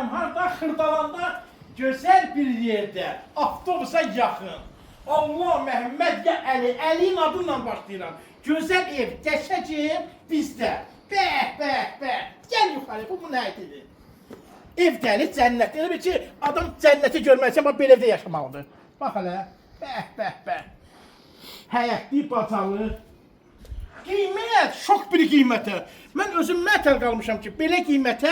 bilmirəm harda, Xırdalanda gözəl bir yerdə, avtobusa yaxın. Allah Məhəmməd ya Əli, Əliyin adıyla başlayıram. Gözəl ev, qəşəng bizdə. Bəh, bəh, bəh. Gəl yuxarı, bu nə edilir? Ev gəlir cənnət. Elə bir ki, adam cənnəti görmək üçün belə evdə yaşamalıdır. Bax hələ, bəh, bəh, bəh. Həyətli, bacalı. Qiymət, şok bir qiymətə. Mən özüm mətəl qalmışam ki, belə qiymətə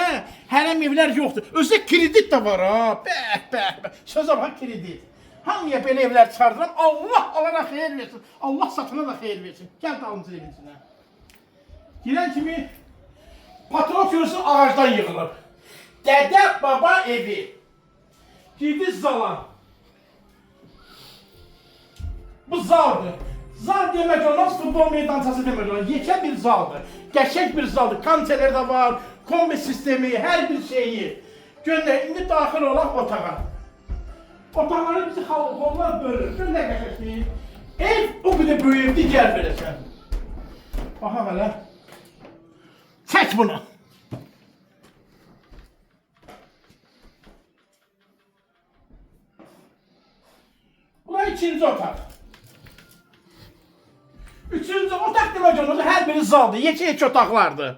hərəm evlər yoxdur. Özü kredit də var ha. Bəh, bəh, bəh. Sözə bax, kredit. Hamıya belə evlər çıxardıram. Allah alana xeyir versin. Allah satana da xeyir versin. Gəl dalımcı evin içinə. Girən kimi patron görürsün ağacdan yığılıb. Dədə baba evi. Girdi zala. Bu zaldır. Zal demək olmaz, futbol meydançası demək olmaz. Yekə bir zaldır. Qəşəng bir zaldır. Kançeler də var, kombi sistemi, hər bir şeyi. Gönder, indi daxil olaq otağa. Otaqları bizi xalqlar bölür. Gör nə qəşəngdir. Ev o qədər böyükdür, gəl verəsən. Baxa belə. Çək bunu. Bura ikinci otaq. Üçüncü otaq demək olmaz, hər biri zaldır, yekə otaqlardır.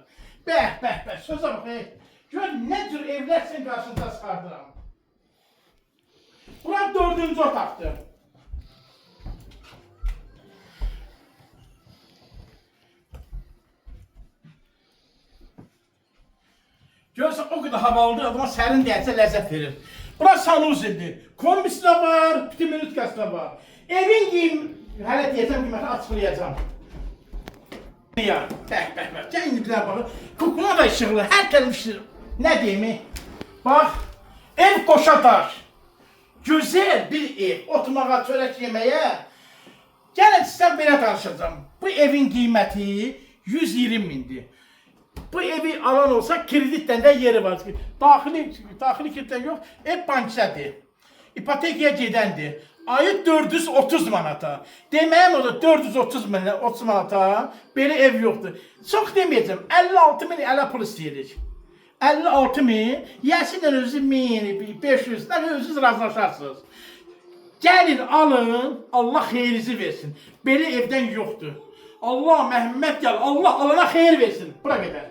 Bəh, bəh, bəh, sözə bax, gör nə cür evlər sən qarşınıza çıxardıram. Bura dördüncü otaqdır. Görürsən, o qədər havalıdır, adama sərin dəyəcə ləzzət verir. Bura sanuzidir, kombisi də var, bütün minütkası da var. Evin giyim, hələ deyəcəm qiyməti açıqlayacağım. Ya, bəh, bəh, bəh, gəl indilərə baxın. Kukuna da işıqlı, hər tərəf nə deyimi? Bax, ev qoşa daş. Gözəl bir ev, oturmağa, çörək yeməyə. Gəlin sizdən belə danışacağım. Bu evin qiyməti 120 mindir. Bu evi alan olsa kreditdən də yeri var. Daxili kreditdən yox, ev bankisədir. İpotekaya gedəndir. Ayı 430 manata. Deməyəm o da 430 manata belə ev yoxdur. Çox deməyəcəm, 56 min ələ pul istəyirik. 56 min, yəsindən özü 1000, 500, özünüz razılaşarsınız. Gəlin, alın, Allah xeyrizi versin. Belə evdən yoxdur. Allah Məhəmməd gəl, Allah alana xeyir versin. Bura qədər.